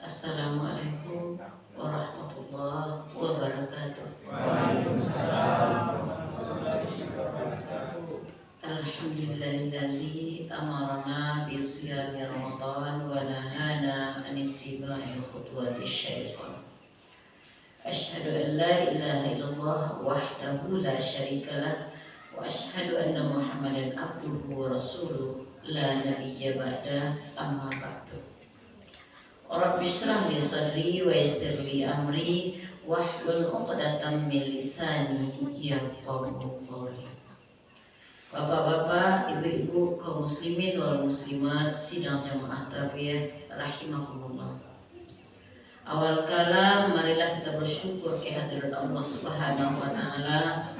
Assalamualaikum warahmatullahi wabarakatuh. Waalaikumsalam warahmatullahi wabarakatuh. Alhamdulillahilladzi amarna bi siyami Ramadan wa nahana an ittiba'i khutuwati syaitan. Asyhadu an la ilaha illallah wahdahu la syarikalah wa asyhadu anna Muhammadan abduhu wa rasuluh la nabiyya ba'da, amma ba'du. Rabbi shrah li sadri wa yassir li amri wahlul 'uqdatam min lisani yafqahu qawli. Bapak-bapak, ibu-ibu, kaum muslimin wal muslimat sidang jamaah tarbiyah rahimakumullah. Awal kala marilah kita bersyukur kehadirat Allah Subhanahu wa taala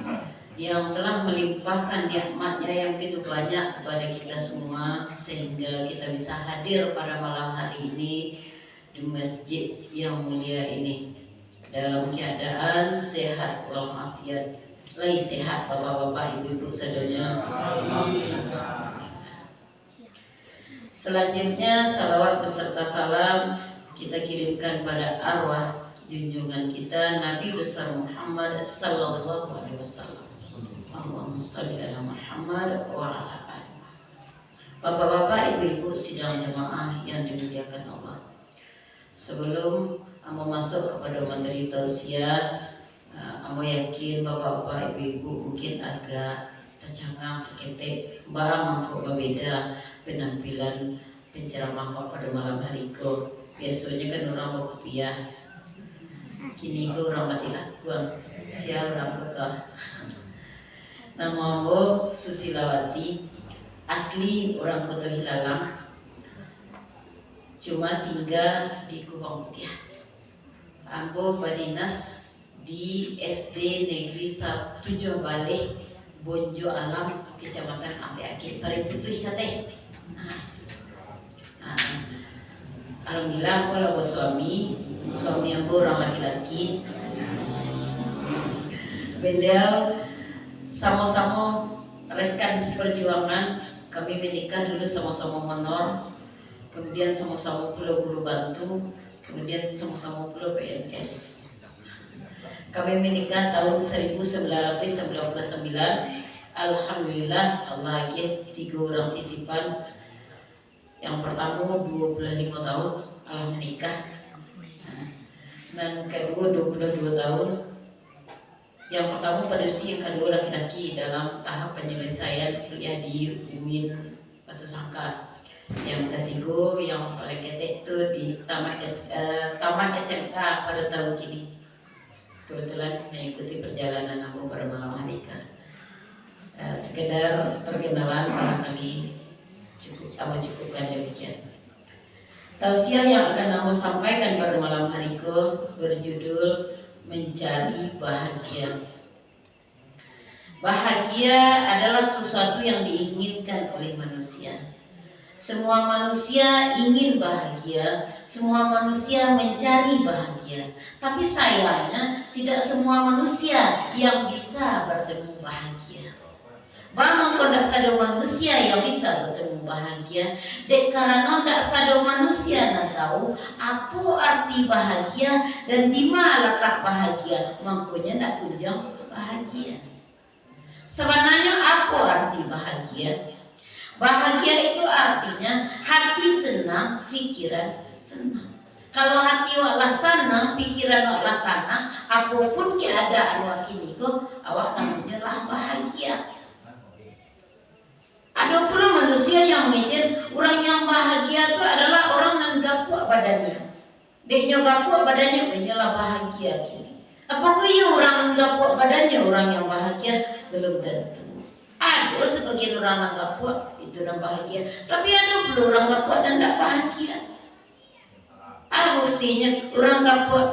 yang telah melimpahkan nikmatnya yang begitu banyak kepada kita semua sehingga kita bisa hadir pada malam hari ini di masjid yang mulia ini dalam keadaan sehat walafiat. Lagi sehat bapak-bapak, ibu-ibu saudara. Selanjutnya salawat beserta salam kita kirimkan pada arwah junjungan kita Nabi besar Muhammad sallallahu alaihi wasallam. Allahumma shalli ala Muhammad wa ala alihi. Bapak-bapak, ibu-ibu sidang jamaah yang dimuliakan Allah. Sebelum amo masuk kepada materi tausiah, amo yakin bapak-bapak ibu-ibu mungkin agak tercengkang seketik mangko berbeda penampilan penceramah pada malam hari ko. Biasanya kan orang mau kopiah, kini ko orang mati lakuan, siapa orang kekah. Nama amo Susilawati, asli orang Kota Hilalang, cuma tinggal di Kubang Putih. Ambo badinas di SD Negeri 7 Baleh, Bonjo Alam, Kecamatan Ambeake, Pariputuh Kateh. Alhamdulillah aku lah suami ambo orang laki-laki. Beliau sama-sama rekan seperjuangan. Kami menikah dulu sama-sama honor, kemudian sama-sama pula guru bantu, kemudian sama-sama pula PNS. Kami menikah tahun 1999. Alhamdulillah Allah lagi 3 orang titipan. Yang pertama 25 tahun Allah menikah, dan kedua 22 tahun. Yang pertama pada usia, yang kedua laki-laki dalam tahap penyelesaian kuliah di UIN Batu Sangkar. Yang ketiga yang paling ketek itu di tamat SMK pada tahun kini. Kebetulan mengikuti perjalanan aku pada malam hari kan. Sekedar perkenalan barangkali cukupkan demikian. Tausiah yang akan aku sampaikan pada malam hari ke berjudul Mencari Bahagia. Bahagia adalah sesuatu yang diinginkan oleh manusia. Semua manusia ingin bahagia, semua manusia mencari bahagia. Tapi sayangnya tidak semua manusia yang bisa bertemu bahagia. Bang tidak sado manusia yang bisa bertemu bahagia. Dek karena tidak sado manusia yang tahu apa arti bahagia dan di mana letak bahagia. Makanya tidak kunjung bahagia. Sebenarnya apa arti bahagia? Bahagia itu artinya hati senang, pikiran senang. Kalau hati awak senang, pikiran awak tenang, apapun keadaan awak kini awak namanya lah bahagia. Ada pula manusia yang mikir orang yang bahagia itu adalah orang yang gapuk badannya. Deknya gapuk badannya menjelah bahagia kini. Apakah ya orang gapuk badannya orang yang bahagia? Belum tentu. Ada sebagian orang yang gapuk itu orang bahagia, tapi ada pula orang gapuk dan tidak bahagia. Artinya orang gapuk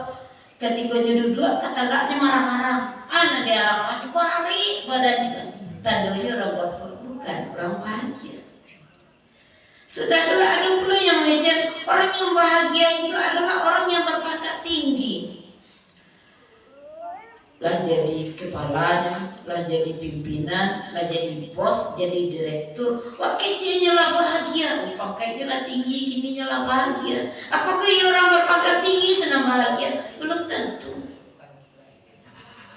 ketika duduk kata-katanya marah-marah. Anak dia orang balik badannya kan. Tandanya orang gapuk, bukan orang bahagia. Sudah ada pula yang mengejar orang yang bahagia itu adalah orang yang berpangkat tinggi. Lah jadi kepalanya, lah jadi pimpinan, lah jadi bos, jadi direktur. Wah kecilnya lah bahagia, pangkatnya lah tinggi, kininya lah bahagia. Apakah orang berpangkat tinggi senang bahagia? Belum tentu.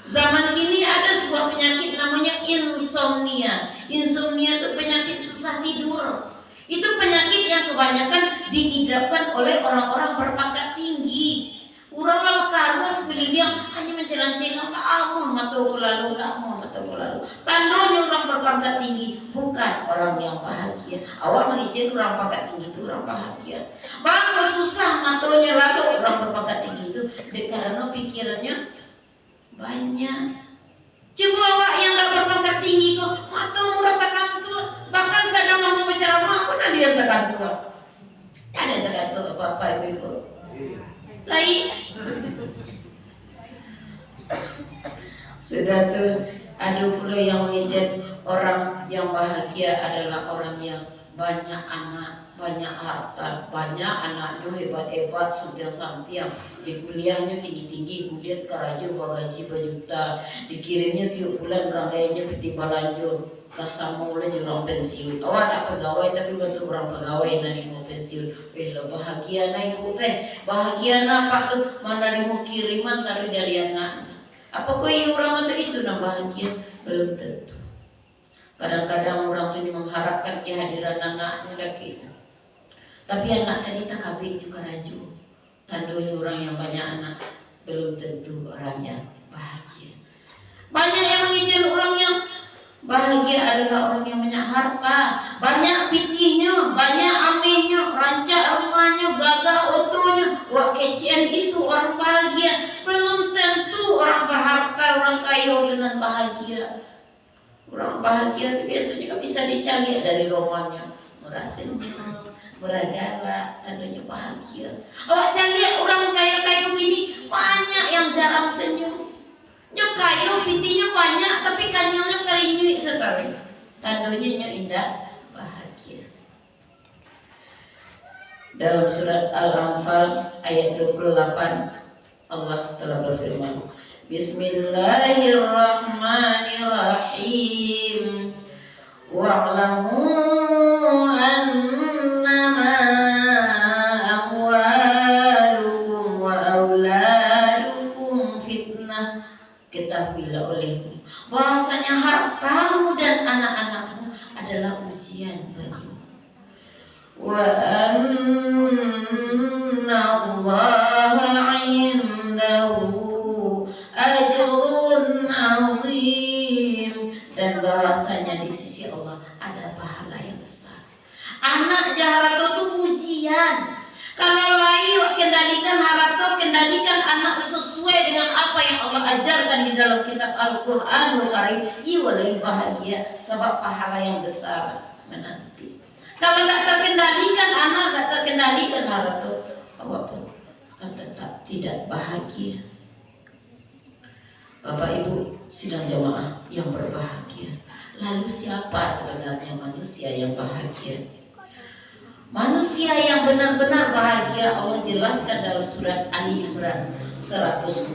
Zaman kini ada sebuah penyakit namanya insomnia. Insomnia itu penyakit susah tidur. Itu penyakit yang kebanyakan diidapkan oleh orang-orang berpangkat tinggi. Orang lama karuas pilih yang hanya mencelang-celang amuh mataku lalu, amuh mataku lalu. Tandanya orang berpangkat tinggi bukan orang yang bahagia. Awak mengizin orang pangkat tinggi itu orang bahagia. Bangga susah matanya lalu orang berpangkat tinggi itu karena pikirannya banyak. Coba awak yang gak berpangkat tinggi kok matamu ratakan tua. Bahkan sedang mau berceramah pun ada yang tekan tua. Ada yang tekan tua apa-apa ibu-ibu. Lain. Sudah tuh ada pula yang mengejek orang yang bahagia adalah orang yang banyak anak, banyak harta, banyak anaknya hebat-hebat, santiang-santiang. Di kuliahnya tinggi-tinggi, kemudian karajo gaji berjuta, dikirimnya tiap bulan ranggainya peti balanjo. Rasa mulai orang pensiun. Awak tak pegawai tapi bantu orang pegawai nanti mau pensiun. Lah bahagia na ibu teh. Bahagia na pak tu mana mau kiriman taruh dari anak. Apa kau orang itu na bahagia? Belum tentu. Kadang-kadang orang tu mengharapkan kehadiran anaknya lagi. Tapi anak tadi tak kabeh juga raju. Tandanya orang yang banyak anak belum tentu orang yang bahagia. Banyak yang menginjil orang yang bahagia adalah orang yang banyak harta, banyak pitihnya, banyak amihnya, rancak rumahnya, gagah otonya. Wah kecian itu orang bahagia. Belum tentu orang berharta, orang kaya dengan bahagia. Orang bahagia itu biasanya bisa dicari dari romannya. Murah senyum, murah galak, tandanya bahagia. Awak cari orang kaya-kaya gini banyak yang jarang senyum. Nyok kayu pitinya banyak tapi kanyangnya kerinyu sekali. Tandanya indah bahagia. Dalam surat Al-Anfal ayat 28 Allah telah berfirman, Bismillahirrahmanirrahim. Wa'lamu annama amwalukum wa auladukum fitnah. Ketahuilah olehmu bahwasanya hartamu dan anak-anakmu adalah ujian bagimu. Wa anna Allaha 'indahu ajrun 'azim, dan bahwasanya di sisi Allah ada pahala yang besar. Anak jaharato itu ujian. Kalau layu kendalikan harato, kendalikan anak sesuai dengan apa yang Allah ajarkan di dalam kitab Al-Quranul Karim, ia lebih bahagia sebab pahala yang besar menanti. Kalau tidak terkendalikan anak, tidak terkendalikan harato, awak pun akan tetap tidak bahagia. Bapak Ibu sidang jamaah yang berbahagia, lalu siapa sebenarnya manusia yang bahagia? Manusia yang benar-benar bahagia Allah jelaskan dalam surat Ali Imran 112.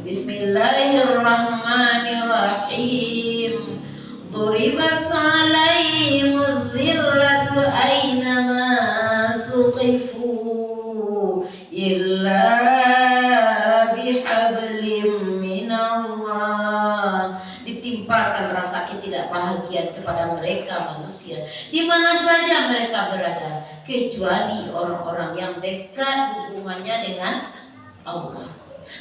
Bismillahirrahmanirrahim. Duribat 'alaihimudz zillatu aynama thuqifu illa bihablim minallah. Ditimpakan rasa ketidakbahagiaan kepada mereka manusia di mana saja mereka berada, kecuali orang-orang yang dekat hubungannya dengan Allah.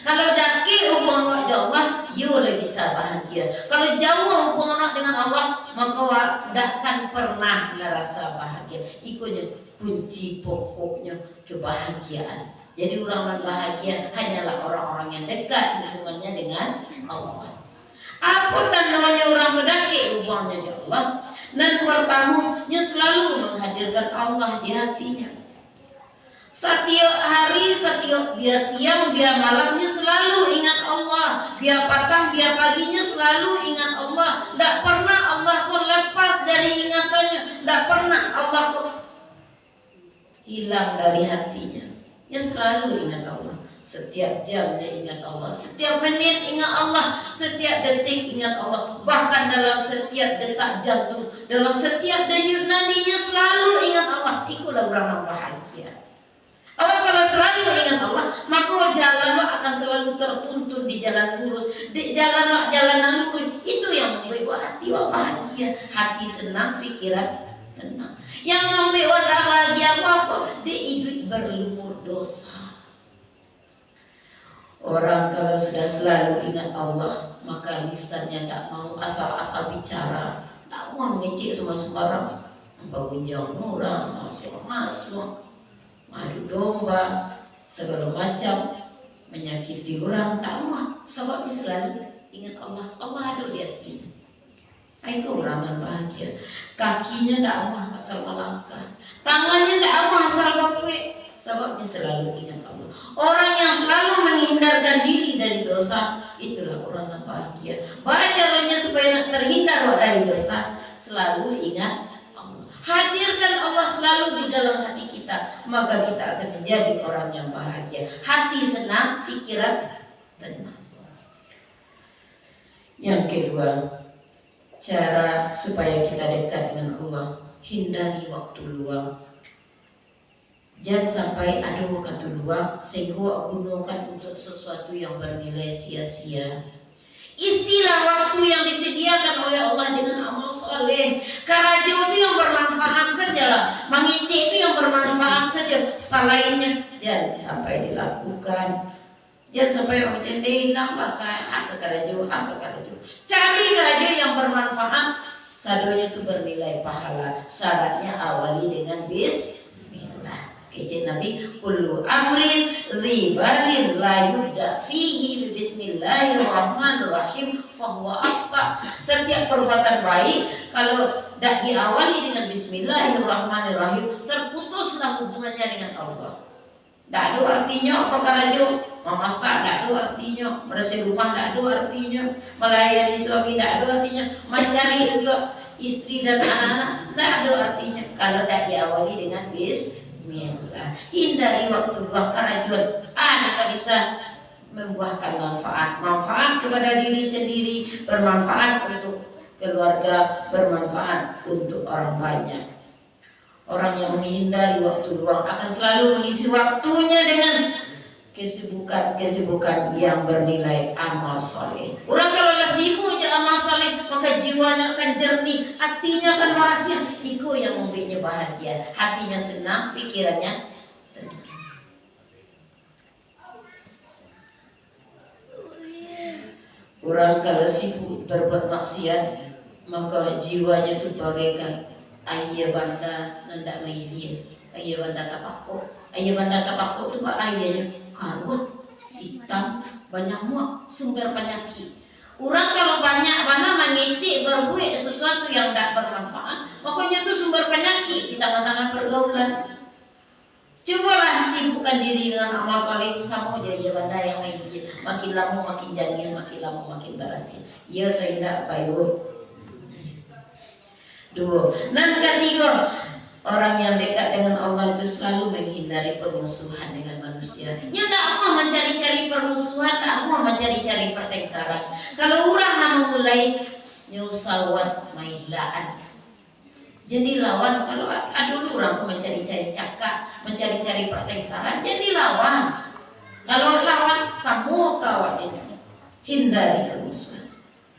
Kalau dekat hubungan dengan Allah, you bisa bahagia. Kalau jauh hubungan dengan Allah, maka tidak akan pernah merasa bahagia. Ikunya kunci pokoknya kebahagiaan. Jadi orang bahagia hanyalah orang-orang yang dekat hubungannya dengan Allah. Apa tandanya orang mendaki hubungannya dengan Allah? Dan pertamanya selalu menghadirkan Allah di hatinya. Setiap hari, setiap dia siang, dia malamnya selalu ingat Allah. Dia petang, dia paginya selalu ingat Allah. Tidak pernah Allah kau lepas dari ingatannya. Tidak pernah Allah kau hilang dari hatinya. Dia selalu ingat Allah. Setiap jam dia ingat Allah, setiap menit ingat Allah, setiap detik ingat Allah, bahkan dalam setiap detak jantung, dalam setiap denyut nadinya selalu ingat Allah. Itulah orang yang bahagia. Allah kalau selalu ingat Allah, maka jalan akan selalu tertuntun di jalan lurus, di jalanan lurus. Itu yang membuat hati bahagia, hati senang, pikiran tenang. Yang membuat bahagia apa? Dia hidup berlumur dosa. Orang kalau sudah selalu ingat Allah, maka lisannya tidak mau asal-asal bicara, tidak mau mengecek semua-sembarang. Bangun jam murah, masuk, madu domba, segala macam, menyakiti orang, tidak mau. Sebabnya selalu ingat Allah, Allah ada di hatinya. Itu orang yang bahagia. Kakinya tidak mau asal melangkah, tangannya tidak mau asal berbuat. Sebabnya selalu ingat Allah. Orang yang selalu menghindarkan diri dari dosa, itulah orang yang bahagia. Bagaimana caranya supaya terhindar dari dosa? Selalu ingat Allah. Hadirkan Allah selalu di dalam hati kita, maka kita akan menjadi orang yang bahagia. Hati senang, pikiran tenang. Yang kedua, cara supaya kita dekat dengan Allah, hindari waktu luang. Jangan sampai ada waktu luang sehingga gunakan untuk sesuatu yang bernilai sia-sia. Isilah waktu yang disediakan oleh Allah dengan amal soleh. Karajo itu yang bermanfaat sajalah, mengicik itu yang bermanfaat saja. Selainnya jangan sampai dilakukan. Jangan sampai orang cendek hilang bahkan ke karajo. Cari karajo yang bermanfaat. Sadonya itu bernilai pahala. Syaratnya awali dengan bismillah. Kecil Nabi, kullu amrin dzibalin la yubda fihi bismillahirrahmanirrahim fahuwa afta. Setiap perbuatan baik kalau tidak diawali dengan bismillahirrahmanirrahim, terputuslah hubungannya dengan Allah. Tidak ada artinya apa karajo memasak, tidak ada artinya bersih rumah, tidak ada artinya melayani suami, tidak ada artinya mencari juga istri dan anak-anak, tidak ada artinya kalau tidak diawali dengan bismillah. Hindari waktu luang karajuan. Kita bisa membuahkan manfaat kepada diri sendiri, bermanfaat untuk keluarga, bermanfaat untuk orang banyak. Orang yang menghindari waktu luang akan selalu mengisi waktunya dengan kesibukan yang bernilai amal soleh. Orang kalau sibuk aja amal soleh, maka jiwanya akan jernih, hatinya akan merasa. Itu yang membuatnya bahagia, hatinya senang, pikirannya tenang. Orang kalau sibuk berbuat maksiat, maka jiwanya itu bagaikan ayah banda nanda mailin. Ayah banda tapako itu pak ayahnya karut hitam banyak muak sumber penyakit. Orang kalau banyak mana mengecek berbuat sesuatu yang tidak bermanfaat, makanya itu sumber penyakit di tengah-tengah pergaulan. Cobalah sibukkan diri dengan amal soleh sama aja ya banda yang makin lama makin jadian, makin lama makin berhasil. Ya tidak bayur. Dua. Dan ketiga, orang yang dekat dengan Allah itu selalu menghindari permusuhan dengan manusia. Dia tidak mau mencari-cari permusuhan, tidak mau mencari-cari pertengkaran. Kalau orang nak mulai nyusawat mailaan, jadi lawan. Kalau ada orang mencari-cari cakap, mencari-cari pertengkaran, jadi lawan. Kalau lawan, semua kawannya. Hindari permusuhan.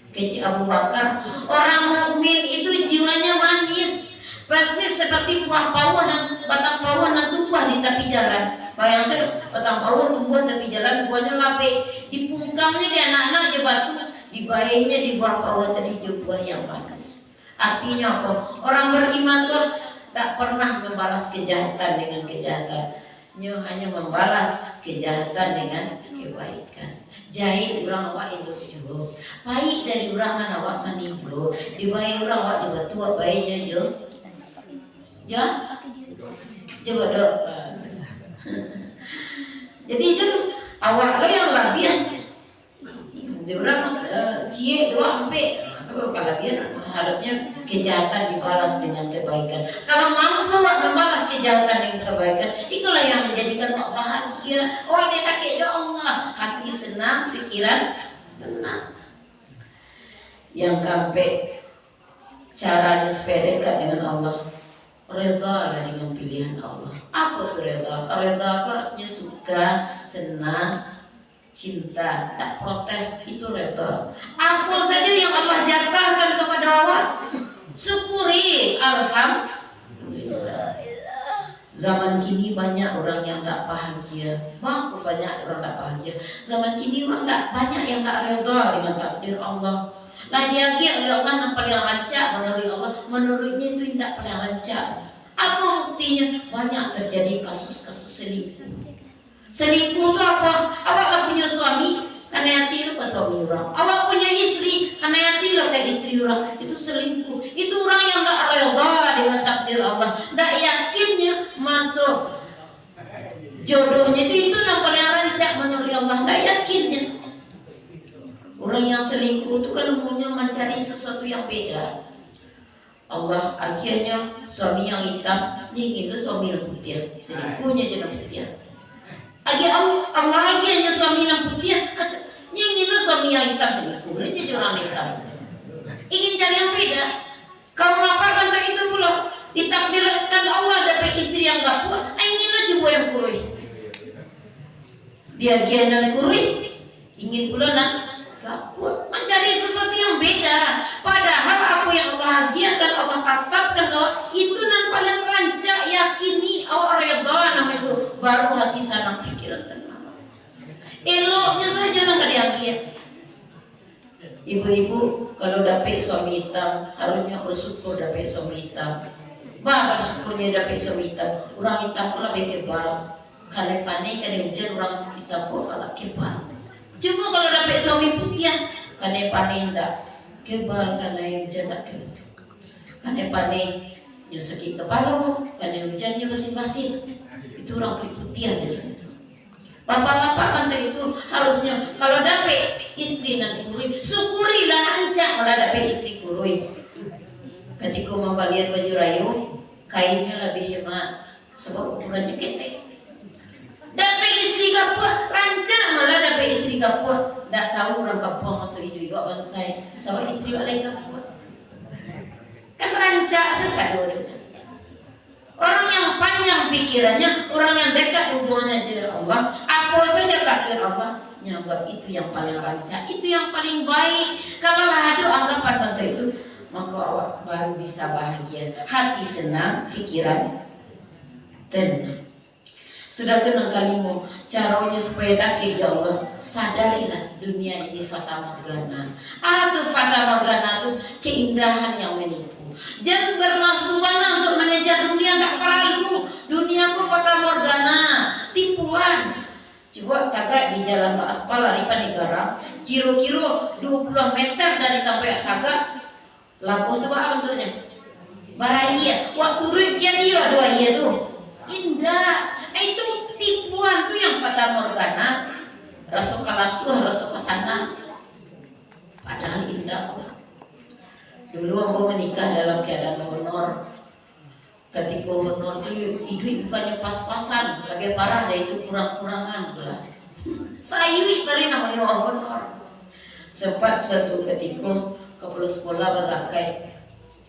Kecil Abu Bakar, orang mukmin itu jiwanya manis, persis seperti buah pawon dan batang pawon yang tumbuh di tepi jalan. Bayangkan batang pawon tumbuh tepi jalan, buahnya lapik, di pungkangnya di anak-anak aja batu, di bayinya di buah pawon tadi buah yang manis. Artinya apa? Orang beriman tuh tak pernah membalas kejahatan dengan kejahatan, hanya membalas kejahatan dengan kebaikan. Jahit orang awak elok jo, baik dari orang nan awak manigo, dibayar orang awak juga tua baiknya jo, juga dok. Jadi itu awak lo yang labian, di orang cie dua ampe, kalau labian harusnya kejahatan dibalas dengan kebaikan. Kalau mampu membalas kejahatan dengan kebaikan, itulah yang menjadikan awak bahagia. Oh dia tak kira pikiran tenang. Yang sampai caranya supaya dekat dengan Allah, redalah dengan pilihan Allah. Apa tuh reda? Reda artinya suka, senang, cinta, tak protes, itu reda. Apa saja yang Allah jatahkan kepada awak, syukuri, alhamdulillah. Zaman kini banyak orang yang tak bahagia. Bangku banyak orang tak bahagia. Zaman kini orang tak banyak yang tak reda dengan takdir Allah. Lagi-lagi oleh Allah nampak yang rancak menurut Allah, menurutnya itu tidak paling rancak. Apa buktinya? Banyak terjadi kasus-kasus selingkuh. Selingkuh itu apa? Awak punya suami, karena hati lu ke suami orang. Awak punya istri, karena hati lu ke istri orang. Itu selingkuh. Itu orang yang tak reda dengan takdir Allah. Tak yakinnya masuk jodohnya itu yang paling rancak menurut Allah. Tak yakinnya. Orang yang selingkuh itu kan umumnya mencari sesuatu yang beda. Allah akhirnya suami yang hitam, ini suami yang putih, selingkuhnya jangan putih. Allah akhirnya suami yang putih, ini suami yang hitam, selingkuhnya jangan hitam. Ingin cari yang beda. Kamu apa tentang itu pula? Ditakdirkan Allah dapat istri yang gak kuat, ingin coba yang kurih. Dia yang kurih, ingin pula nak kuat, mencari sesuatu yang beda. Padahal apa yang Allah hadiahkan, Allah tetapkan bahwa itu yang paling rancak. Yakini awak reda nama itu, baru hati sana pikiran tenang. Eloknya saja nak diambil. Ibu-ibu kalau dapat suami hitam harusnya bersyukur dapat suami hitam. Bah bersyukurnya dapat suami hitam. Orang hitam pun lebih kebal. Kalau panik kalau hujan orang hitam pun agak kebal. Cuma kalau dapat suami putih, karena panen tak kebal, karena hujan tak kebal, karena panen yang sakit kepala, karena hujannya basing-basing. Itu orang putih di sini. Bapak-bapak kantor itu harusnya kalau dapat istri nanti kurui, syukurilah ancak malah dapat istri kurui. Ketika membalian baju rayu, kainnya lebih hemat, sebab ukurannya ketek. Dapat istri kapua, rancak malah dapat istri kapua. Tak tahu orang kapua masuk hidup juga bansai. Sama istri lain kapua. Kan rancak sesat dua-duanya. Orang yang panjang pikirannya, orang yang dekat hubungannya dengan Allah, apa saja takdir Allah, nyanggap itu yang paling rancak, itu yang paling baik. Kalau ada anggapan bantu itu, maka awak baru bisa bahagia, hati senang, pikiran tenang. Sudah tenang kalimu, caranya supaya dakik ya Allah, sadarilah dunia ini fata morgana. Aduh fata morgana itu keindahan yang menipu. Jangan berlasuana untuk mengejar dunia, tak perlu. Dunia itu fata morgana, tipuan. Coba tagak di jalan aspal lari negara, kira-kira 20 meter dari tempat tagak, labuh itu apa bentuknya? Baraya, waktu rupiah dia dua iya tuh, indah. Itu tipuan tuh yang fata morgana, rasa kalasuh, rasa kesana. Padahal indah Allah. Dulu ambo menikah dalam keadaan honor. Ketika honor itu hidup bukannya pas-pasan, lebih parah dari itu kurang-kurangan pula. Sayui dari namanya honor. Sempat suatu ketika kepala sekolah bazakai,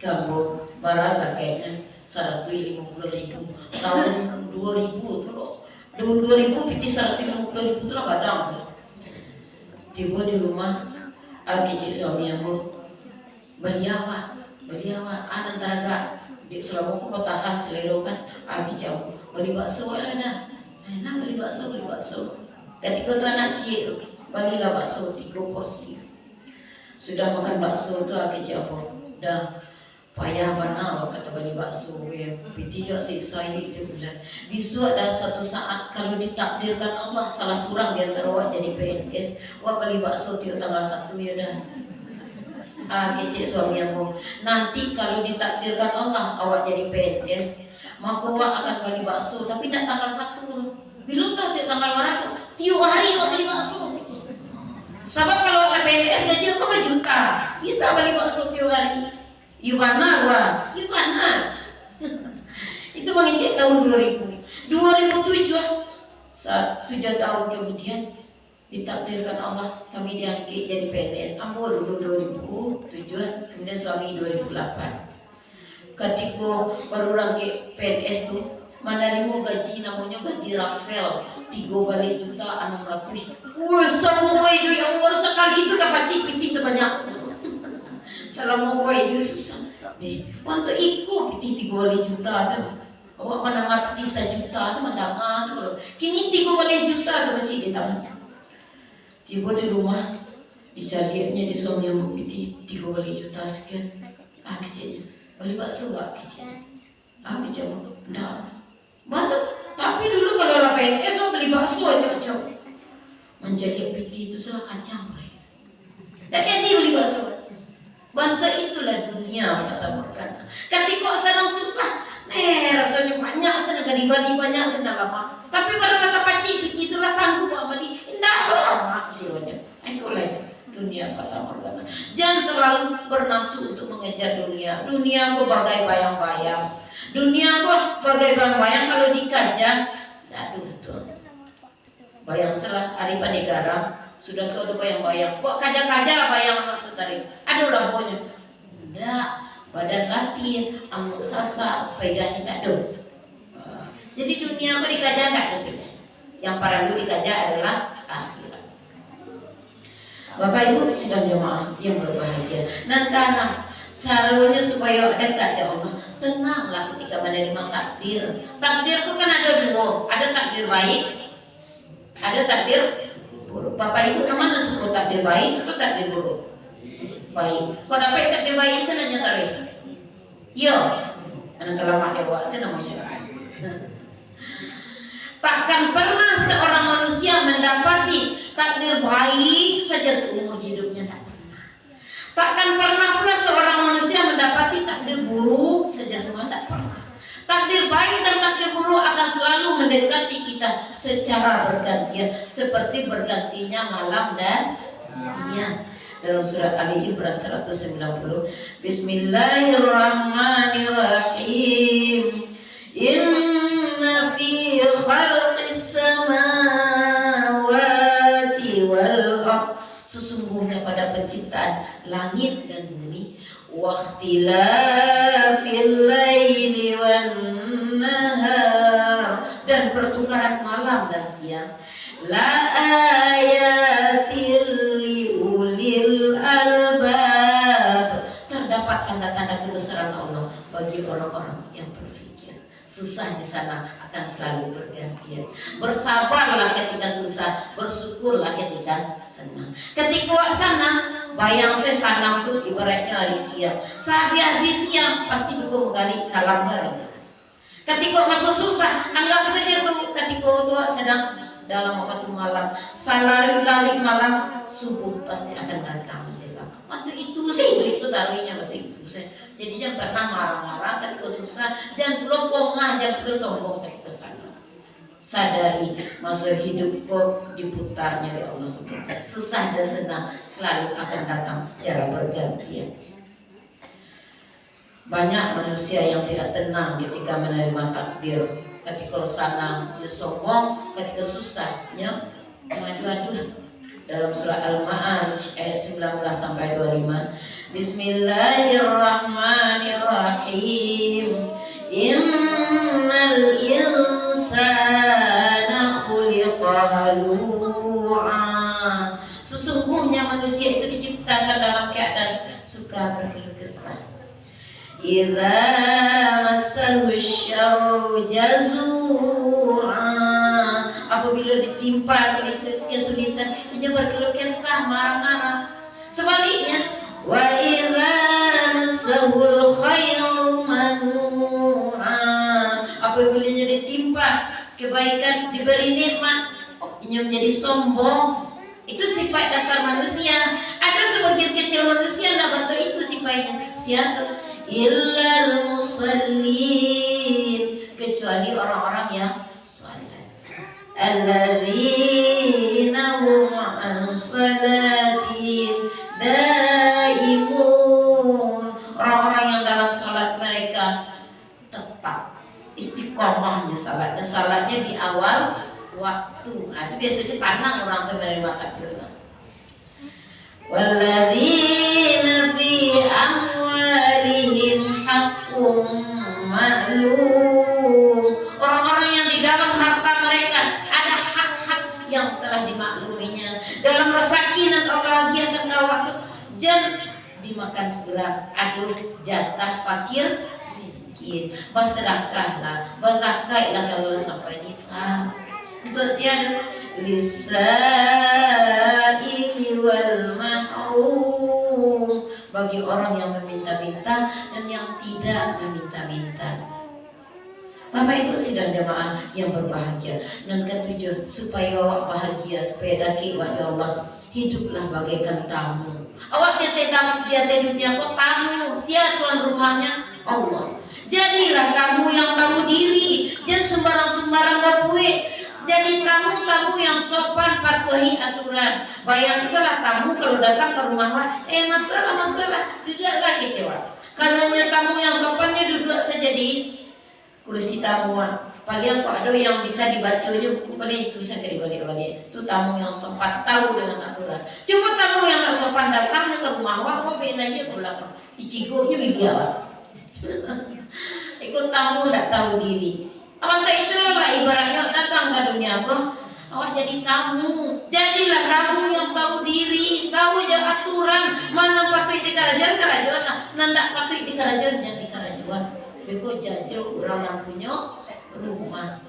kamu barazakainya 150.000 tahun 2000 tu loh. 2000 piti 150.000 tu loh kadang. Tiba di rumah, kecil suami aku beliawa, anak taraga di selama aku petahan selero kan, kecil beli bakso ada, enak beli bakso. Ketika tu anak cik belilah bakso 3 porsi. Sudah makan bakso tu kecil dah payah mana kata beli bakso ya. Piti juga siksa itu bulan. Besok ada satu saat kalau ditakdirkan Allah salah seorang di antara awak jadi PNS, awak beli bakso tiap tanggal 1 ya dah. Kecil suami aku. Nanti kalau ditakdirkan Allah awak jadi PNS, maka awak akan beli bakso tapi tidak tanggal 1. Belum tahu tiap tanggal berapa. Tiap hari awak beli bakso. Sebab kalau awak PNS gaji aku 5 juta, bisa beli bakso tiap hari. Yubana wah, Yubana. Itu mengecek tahun 2000. 2007, 7 tahun kemudian Ditakdirkan Allah kami diangkat jadi PNS. Ambo dulu 2007, kemudian suami 2008. Ketika baru rangke PNS tuh menerima gaji namanya gaji Rafael 3 juta 600. Wah, semua itu yang baru sekali itu dapat cipiti sebanyak. Selama itu susah deh. Untuk ikut piti 3 juta tu. Awak mana mati 1 juta sama danga sebelum. Kini 3 juta tu macam di tangan. Tiba di rumah dicarinya di suami yang piti 3 juta sekian. Kecilnya. Beli bakso kecil. Kecil enggak. Batu. Tapi dulu kalau PNS beli bakso aja cocok. Menjadi piti itu salah kacang. Dan dia beli bakso. Bantu itulah dunia fata morgana. Ketika sedang susah, rasanya banyak, sedang gadi-badi banyak, sedang lama. Tapi baru kata pacipit itulah sanggup beli. Tidak lama kiranya. Itulah dunia fata morgana. Jangan terlalu bernafsu untuk mengejar dunia. Dunia kok bagai bayang-bayang. Dunia kok bagai bayang-bayang kalau dikaja, aduh tuh. Bayang salah hari panegara. Sudah tahu ada bayang-bayang. Kok kaja-kaja bayang tertarik. Aduh lah pokoknya. Enggak, badan latih, amuk sasa, faedahnya enggak ada. Jadi dunia kok dikaja enggak ada beda. Yang perlu dikaja adalah akhirat. Bapak Ibu sidang jemaah yang berbahagia. Dan karena selalunya supaya dekat ya Allah, tenanglah ketika menerima takdir. Takdir itu kan ada dua, ada takdir baik, ada takdir buruk. Bapak Ibu kemana suka takdir baik atau takdir buruk? Baik. Kau dapat takdir baik sana nyata itu. Yo, anak lama dewa saya namanya. Takkan pernah seorang manusia mendapati takdir baik saja seumur hidupnya, tak pernah. Takkan pernah pula seorang manusia mendapati takdir buruk saja semua, tak pernah. Takdir baik dan takdir buruk akan selalu mendekati kita secara bergantian, seperti bergantinya malam dan siang. Dalam surat Ali Imran 190, Bismillahirrahmanirrahim. Inna fi khalqis samawati wal ardh, sesungguhnya pada penciptaan langit dan bumi, wakhtilafil laili wan nahar, dan pertukaran malam dan siang, la ayatil liulil albab, terdapat tanda-tanda kebesaran Allah bagi orang-orang yang berfikir. Susah di sana akan selalu bergantian. Bersabarlah ketika susah, bersyukurlah ketika senang. Ketika senang, bayang saya sanang tuh ibaratnya hari siang. Habis siang pasti juga menggali kalam bareng. Ketika masa susah, anggap saja tuh ketika tua sedang dalam waktu malam, lari malam, subuh pasti akan datang menjelang. Waktu itu saya ikut taruhnya waktu itu saya. Jadi jangan pernah marah-marah ketika susah, jangan perlu pongah, jangan perlu sombong ketika sana. Sadari masa hidup kok diputarnya oleh Allah. Susah dan senang selalu akan datang secara bergantian. Banyak manusia yang tidak tenang ketika menerima takdir. Ketika senang dia sombong, ketika susah dia maju-maju. Dalam surah Al-Ma'arij ayat 19 sampai 25, Bismillahirrahmanirrahim. Innal insana khuliqa halu'a, sesungguhnya manusia itu diciptakan dalam keadaan suka berkeluh kesah. Idza massahu syarru jazu'a, apabila ditimpa kesulitan dia berkeluh kesah, marah-marah. Sebaliknya, wa idza massahul khairu manu'a, apabila ditimpa kebaikan, diberi nikmat, dia menjadi sombong. Itu sifat dasar manusia. Ada sebagian kecil manusia yang bantu itu sifatnya. Siapa? Illal musallin, kecuali orang-orang yang salat. Alladzina hum an salatihim daimun, orang-orang yang dalam salat mereka tetap istiqomahnya salatnya. Salatnya di awal, waktu. Nah, itu biasanya tenang orang tuh menerima takdir. Walladzina fi amwalihim haqqum ma'lum. Orang-orang yang di dalam harta mereka ada hak-hak yang telah dimakluminya. Dalam sakinah atau bahagia ketika waktu jan dimakan sebelah, aduh jatah fakir miskin, bersedekahlah, berzakatlah kalau sampai nisab. Untuk siapa? Lisaili wal mahrum, bagi orang yang meminta-minta dan yang tidak meminta-minta. Bapak Ibu sidang jamaah yang berbahagia, dan ketujuh, supaya awak bahagia, supaya daki wa'ad Allah, hiduplah bagaikan tamu. Awak dia dunia kok tamu, siapa tuan rumahnya? Allah. Jadilah tamu yang tahu diri, jangan sembarang-sembarang bapue. Jadi tamu-tamu yang sopan, patuhi aturan. Bayang salah tamu kalau datang ke rumah masalah, duduklah kecewa. Kalau tamu yang sopannya duduk saja di kursi tamu. Paling kok ada yang bisa dibacanya buku paling itu bisa dibalik-balik. Itu tamu yang sopan, tahu dengan aturan. Cuma tamu yang tak sopan datang ke rumah kok benar aja pulang. Icigonya dia. Ikut tamu tak tahu diri. Awak itulah lah ibaratnya datang ke dunia apa? Awak jadi tamu, jadilah tamu yang tahu diri, tahu je aturan, mana patut di kerajaan lah, nanda patut di kerajaan jangan di kerajaan. Bego jauh orang yang punya rumah.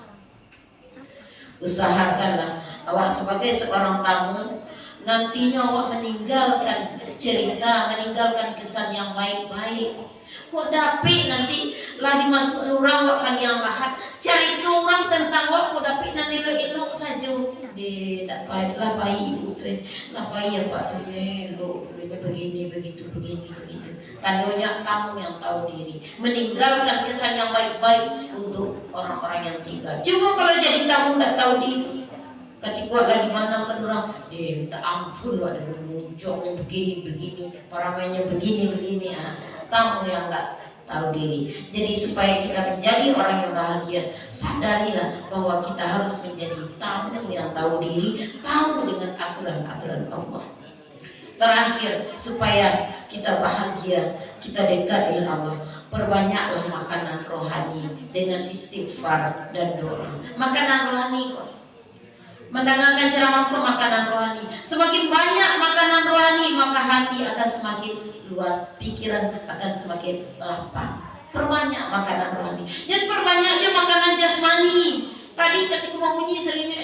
Usahakanlah awak sebagai seorang tamu nantinya awak meninggalkan cerita, meninggalkan kesan yang baik-baik. Kok dapet nanti lah dimasuk orang wakan yang lahat cari itu orang tentang wak kok dapet nanti lo elok saja deh tak baik lah bayi ibu tuh lah bayi apa tuh lo begini begitu tandanya tamu yang tahu diri meninggalkan kesan yang baik-baik untuk orang-orang yang tinggal. Cuma kalau jadi tamu tak tahu diri ketika ada di mana kan orang minta ampun ada muncul yang begini paramainya begini tamu yang enggak tahu diri. Jadi supaya kita menjadi orang yang bahagia, sadarilah bahwa kita harus menjadi tamu yang tahu diri, tahu dengan aturan-aturan Allah. Terakhir, supaya kita bahagia, kita dekat dengan Allah, perbanyaklah makanan rohani dengan istighfar dan doa. Makanan rohani kok. Mendengarkan ceramah kok makanan rohani. Semakin banyak makanan rohani, maka hati akan semakin luas, pikiran akan semakin lapang. Perbanyak makanan rohani. Jangan perbanyak aja makanan jasmani. Tadi ketika mau bunyi seringnya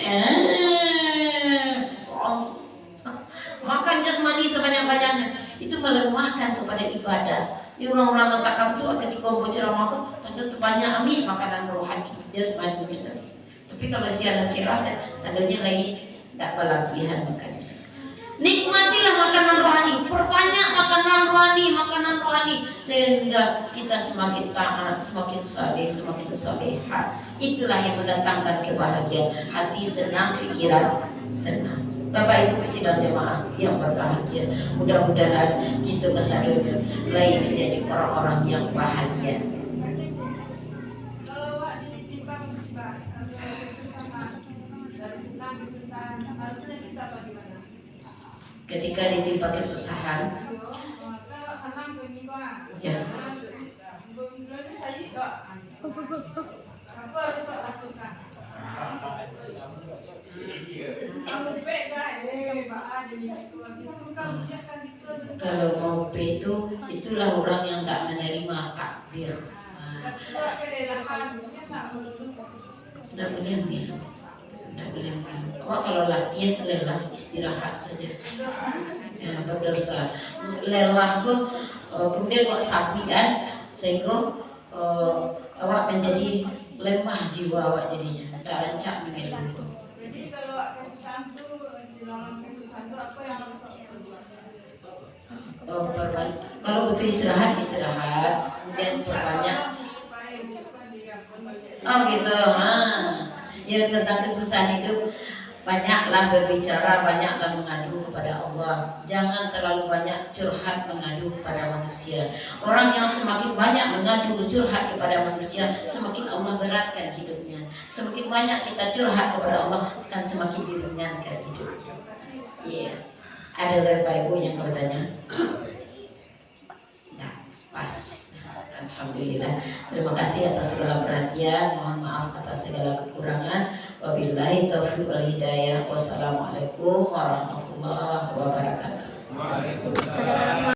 makan jasmani sebanyak-banyaknya itu melemahkan kepada ibadah. Di orang-orang mentakam itu ketika mau ceramah kok tanda terbanyak amin makanan rohani jasmani itu. Tapi kalau siaran cerah tandanya lagi tak berlebihan makannya. Nikmatilah makanan rohani, perbanyak makanan rohani sehingga kita semakin taat, semakin saleh, semakin salehah. Itulah yang mendatangkan kebahagiaan, hati senang, pikiran tenang. Bapak Ibu sidang jemaah yang berbahagia, mudah-mudahan kita kesadar lain menjadi orang-orang yang bahagia. Ketika ditimpa kesusahan, ya. Kalau mau P itulah orang yang tidak menerima takdir. Tidak boleh minum. Oh, kalau latihan lelah istirahat saja, ya, berdosa. Lelah kok kemudian kok sakit kan, sehingga awak menjadi lemah jiwa awak jadinya, tak rancak mengeluh. Jadi kalau kesusahan itu di dalam kesusahan itu apa yang harus kalau butuh istirahat, kemudian perbanyak. Oh gitu, ya tentang kesusahan hidup banyaklah berbicara, banyaklah mengadu kepada Allah. Jangan terlalu banyak curhat mengadu kepada manusia. Orang yang semakin banyak mengadu curhat kepada manusia, semakin Allah beratkan hidupnya. Semakin banyak kita curhat kepada Allah, kan semakin diringankan hidupnya. Iya. Ada lagi Pak Ibu yang bertanya? Nah, pas. Alhamdulillah. Terima kasih atas segala perhatian. Mohon maaf atas segala kekurangan. Wabillahi taufiq wal hidayah. Wassalamualaikum warahmatullahi wabarakatuh. Waalaikumsalam.